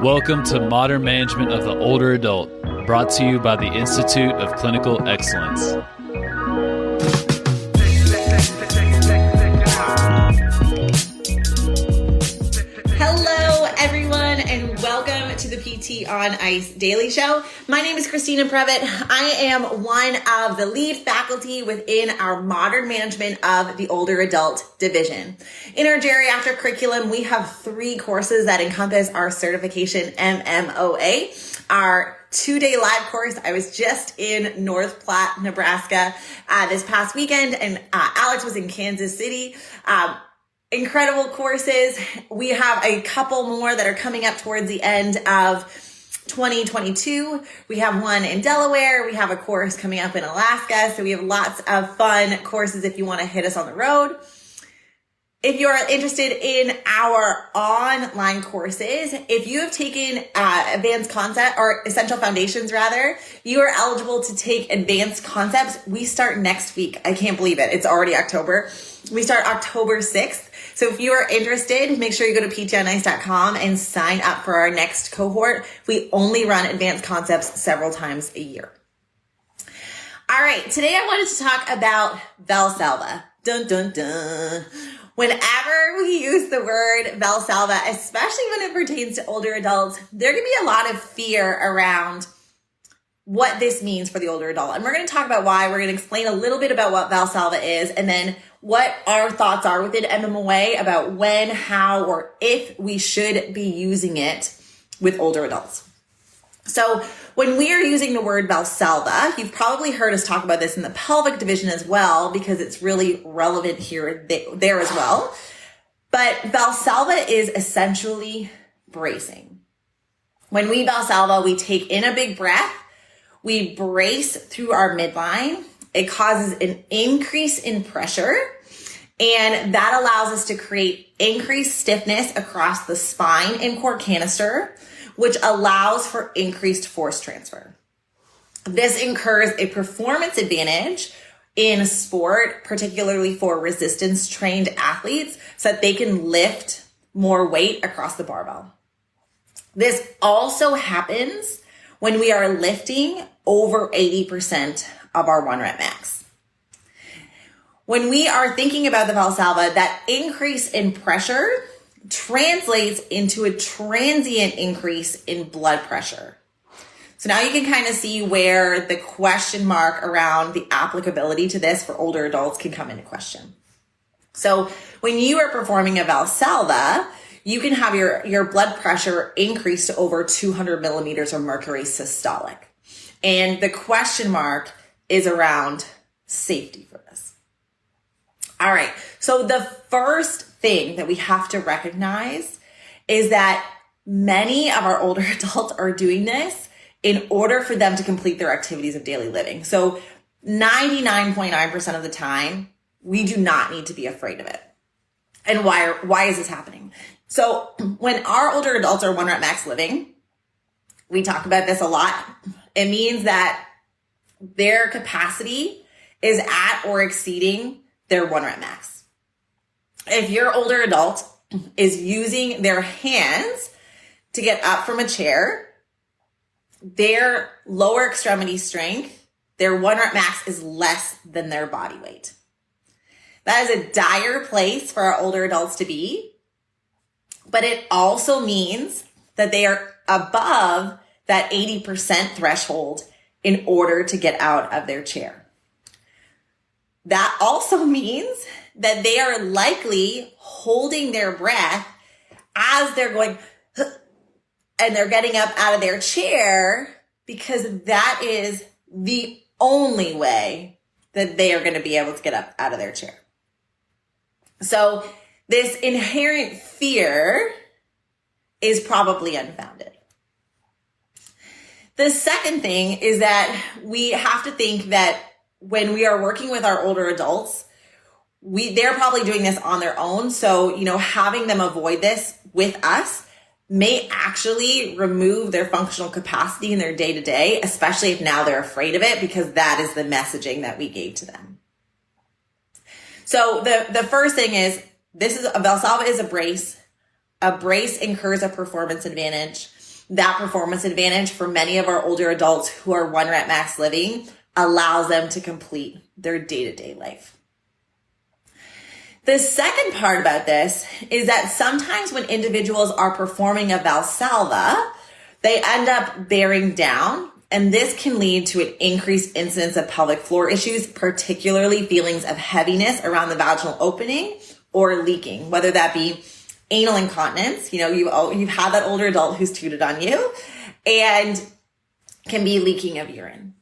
Welcome to Modern Management of the Older Adult, brought to you by the Institute of Clinical Excellence. Hello, everyone, and welcome to the PT on Ice Daily Show. My name is Christina. I am one of the lead faculty within our Modern Management of the Older Adult division. In our geriatric curriculum, we have 3 courses that encompass our certification MMOA. Our 2-day live course. I was just in North Platte, Nebraska this past weekend, and Alex was in Kansas City. Incredible courses. We have a couple more that are coming up towards the end of 2022. We have one in Delaware. We have a course coming up in Alaska. So we have lots of fun courses if you want to hit us on the road. If you're interested in our online courses, if you have taken advanced concept or essential foundations rather, you are eligible to take advanced concepts. We start next week. I can't believe it. It's already October. We start October 6th. So if you are interested, make sure you go to ptonice.com and sign up for our next cohort. We only run advanced concepts several times a year. All right. Today I wanted to talk about Valsalva. Dun, dun, dun. Whenever we use the word Valsalva, especially when it pertains to older adults, there can be a lot of fear around what this means for the older adult. And we're going to talk about why. We're going to explain a little bit about what Valsalva is and then what our thoughts are within MMOA about when, how, or if we should be using it with older adults. So when we are using the word Valsalva, you've probably heard us talk about this in the pelvic division as well, because it's really relevant here, there as well. But Valsalva is essentially bracing. When we Valsalva, we take in a big breath, we brace through our midline. It causes an increase in pressure, and that allows us to create increased stiffness across the spine and core canister, which allows for increased force transfer. This incurs a performance advantage in sport, particularly for resistance-trained athletes, so that they can lift more weight across the barbell. This also happens when we are lifting over 80% of our 1 rep max. When we are thinking about the Valsalva, that increase in pressure translates into a transient increase in blood pressure. So now you can kind of see where the question mark around the applicability to this for older adults can come into question. So when you are performing a Valsalva, you can have your blood pressure increase to over 200 millimeters of mercury systolic. And the question mark is around safety for this. All right. So the first thing that we have to recognize is that many of our older adults are doing this in order for them to complete their activities of daily living. So 99.9% of the time, we do not need to be afraid of it. And why is this happening? So when our older adults are 1 rep max living, we talk about this a lot. It means that their capacity is at or exceeding their 1 rep max. If your older adult is using their hands to get up from a chair, their lower extremity strength, their 1 rep max is less than their body weight. That is a dire place for our older adults to be, but it also means that they are above that 80% threshold in order to get out of their chair. That also means that they are likely holding their breath as they're going and they're getting up out of their chair, because that is the only way that they are going to be able to get up out of their chair. So this inherent fear is probably unfounded. The second thing is that we have to think that when we are working with our older adults, they're probably doing this on their own. So, having them avoid this with us may actually remove their functional capacity in their day-to-day, especially if now they're afraid of it, because that is the messaging that we gave to them. So the first thing is, a Valsalva is a brace. A brace incurs a performance advantage. that performance advantage for many of our older adults who are 1 rep max living allows them to complete their day-to-day life. The second part about this is that sometimes when individuals are performing a Valsalva, they end up bearing down, and this can lead to an increased incidence of pelvic floor issues, particularly feelings of heaviness around the vaginal opening or leaking, whether that be anal incontinence. You've had that older adult who's tooted on you and can be leaking of urine.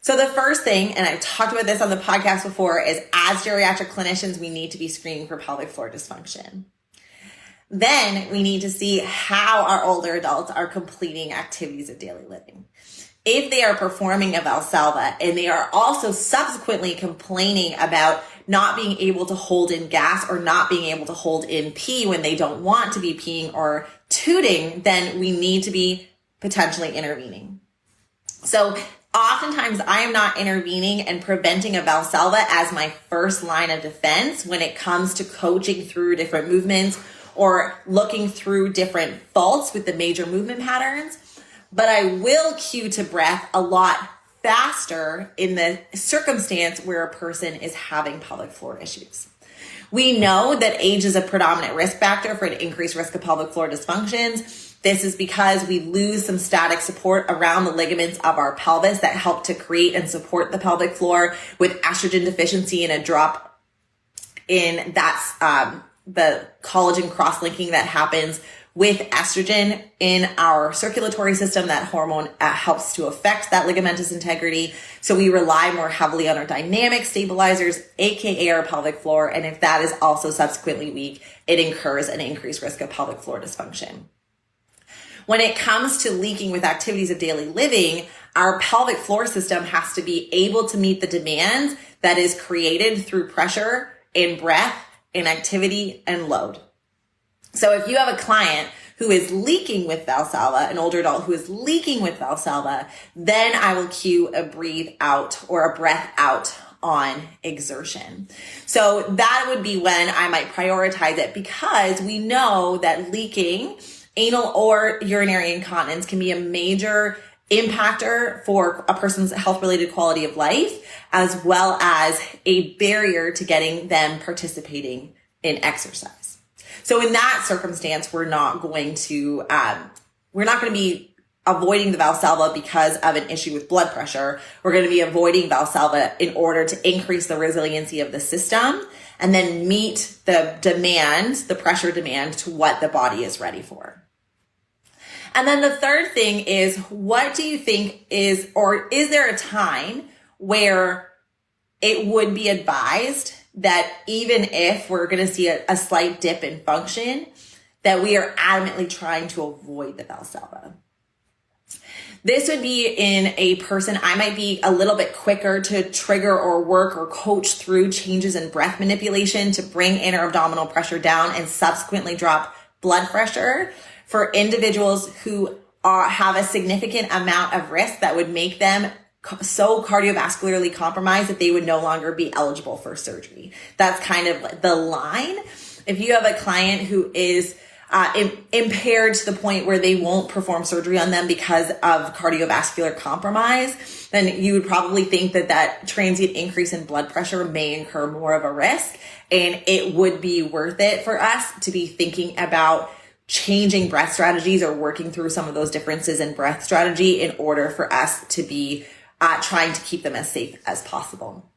So the first thing, and I've talked about this on the podcast before, is as geriatric clinicians, we need to be screening for pelvic floor dysfunction. Then we need to see how our older adults are completing activities of daily living. If they are performing a Valsalva and they are also subsequently complaining about not being able to hold in gas or not being able to hold in pee when they don't want to be peeing or tooting, then we need to be potentially intervening. So oftentimes I am not intervening and preventing a Valsalva as my first line of defense when it comes to coaching through different movements or looking through different faults with the major movement patterns. But I will cue to breath a lot faster in the circumstance where a person is having pelvic floor issues. We know that age is a predominant risk factor for an increased risk of pelvic floor dysfunctions. This is because we lose some static support around the ligaments of our pelvis that help to create and support the pelvic floor with estrogen deficiency and a drop in the collagen cross-linking that happens with estrogen in our circulatory system. That hormone helps to affect that ligamentous integrity. So we rely more heavily on our dynamic stabilizers, aka our pelvic floor. And if that is also subsequently weak, it incurs an increased risk of pelvic floor dysfunction. When it comes to leaking with activities of daily living, our pelvic floor system has to be able to meet the demand that is created through pressure and breath and activity and load. So if you have a client who is leaking with Valsalva, an older adult who is leaking with Valsalva, then I will cue a breathe out or a breath out on exertion. So that would be when I might prioritize it, because we know that leaking, anal or urinary incontinence, can be a major impactor for a person's health-related quality of life, as well as a barrier to getting them participating in exercise. So in that circumstance, we're not going to be avoiding the Valsalva because of an issue with blood pressure. We're going to be avoiding Valsalva in order to increase the resiliency of the system and then meet the demand, the pressure demand, to what the body is ready for. And then the third thing is, what do you think is, or is there a time where it would be advised that even if we're going to see a slight dip in function, that we are adamantly trying to avoid the Valsalva? This would be in a person, I might be a little bit quicker to trigger or work or coach through changes in breath manipulation to bring inner abdominal pressure down and subsequently drop blood pressure. For individuals who have a significant amount of risk that would make them so cardiovascularly compromised that they would no longer be eligible for surgery. That's kind of the line. If you have a client who is impaired to the point where they won't perform surgery on them because of cardiovascular compromise, then you would probably think that transient increase in blood pressure may incur more of a risk, and it would be worth it for us to be thinking about changing breath strategies or working through some of those differences in breath strategy in order for us to be trying to keep them as safe as possible,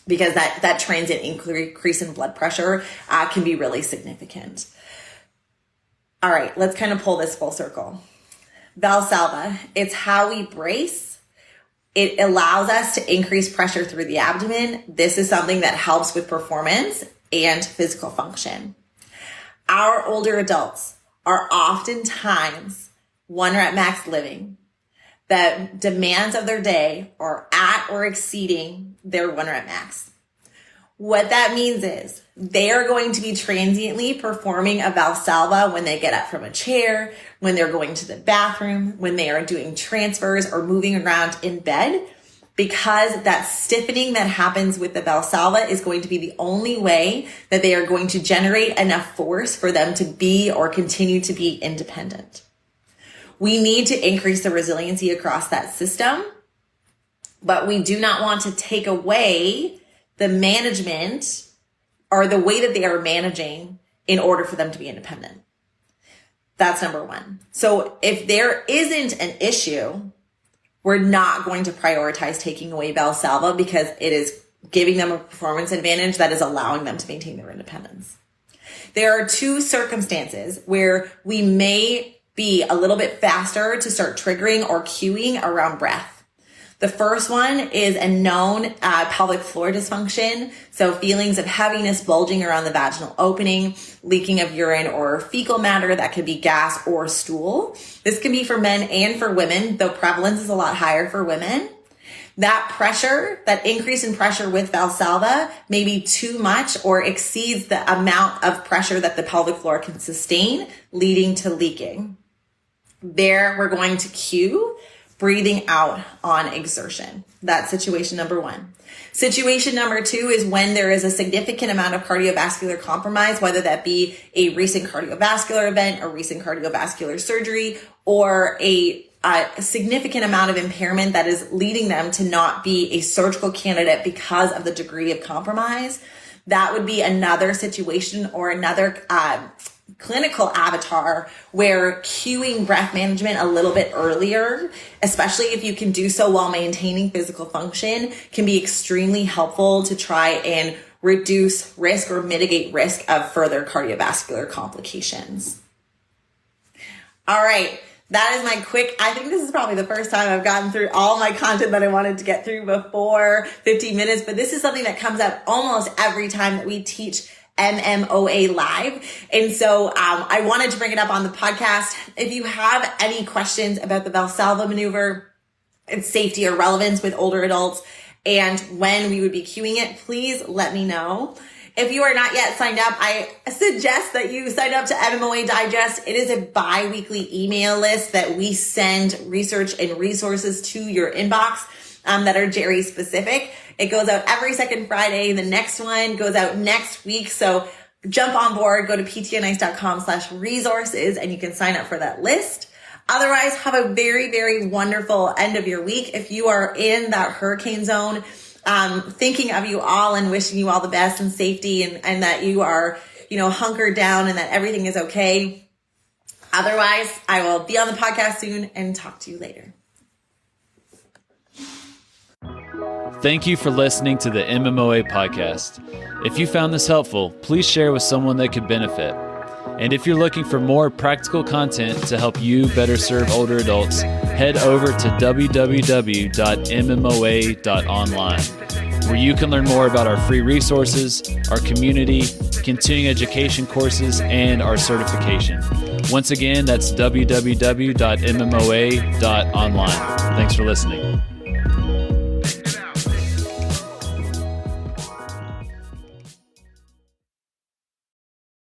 because that transient increase in blood pressure can be really significant. All right, let's kind of pull this full circle. Valsalva, it's how we brace. It allows us to increase pressure through the abdomen. This is something that helps with performance and physical function. Our older adults are oftentimes 1 rep max living. The demands of their day are at or exceeding their 1 rep max. What that means is they are going to be transiently performing a Valsalva when they get up from a chair, when they're going to the bathroom, when they are doing transfers or moving around in bed, because that stiffening that happens with the Valsalva is going to be the only way that they are going to generate enough force for them to be or continue to be independent. We need to increase the resiliency across that system, but we do not want to take away the management or the way that they are managing in order for them to be independent. That's number one. So if there isn't an issue, we're not going to prioritize taking away Valsalva because it is giving them a performance advantage that is allowing them to maintain their independence. There are two circumstances where we may be a little bit faster to start triggering or cueing around breath. The first one is a known pelvic floor dysfunction. So feelings of heaviness, bulging around the vaginal opening, leaking of urine or fecal matter that could be gas or stool. This can be for men and for women, though prevalence is a lot higher for women. That pressure, that increase in pressure with Valsalva may be too much or exceeds the amount of pressure that the pelvic floor can sustain, leading to leaking. There, we're going to cue breathing out on exertion. That's situation number one. Situation number two is when there is a significant amount of cardiovascular compromise, whether that be a recent cardiovascular event, a recent cardiovascular surgery, or a significant amount of impairment that is leading them to not be a surgical candidate because of the degree of compromise. That would be another situation or another clinical avatar where cueing breath management a little bit earlier, especially if you can do so while maintaining physical function, can be extremely helpful to try and reduce risk or mitigate risk of further cardiovascular complications. All right. That is my quick, I think this is probably the first time I've gotten through all my content that I wanted to get through before 15 minutes, but this is something that comes up almost every time that we teach MMOA live. And so I wanted to bring it up on the podcast. If you have any questions about the Valsalva maneuver, its safety or relevance with older adults, and when we would be cueing it, please let me know. If you are not yet signed up, I suggest that you sign up to MMOA Digest. It is a bi-weekly email list that we send research and resources to your inbox that are Geri specific. It goes out every second Friday. The next one goes out next week. So jump on board, go to ptonice.com/resources, and you can sign up for that list. Otherwise, have a very, very wonderful end of your week. If you are in that hurricane zone, thinking of you all and wishing you all the best and safety and that you are, hunkered down and that everything is okay. Otherwise, I will be on the podcast soon and talk to you later. Thank you for listening to the MMOA podcast. If you found this helpful, please share with someone that could benefit. And if you're looking for more practical content to help you better serve older adults, head over to www.mmoa.online, where you can learn more about our free resources, our community, continuing education courses, and our certification. Once again, that's www.mmoa.online. Thanks for listening.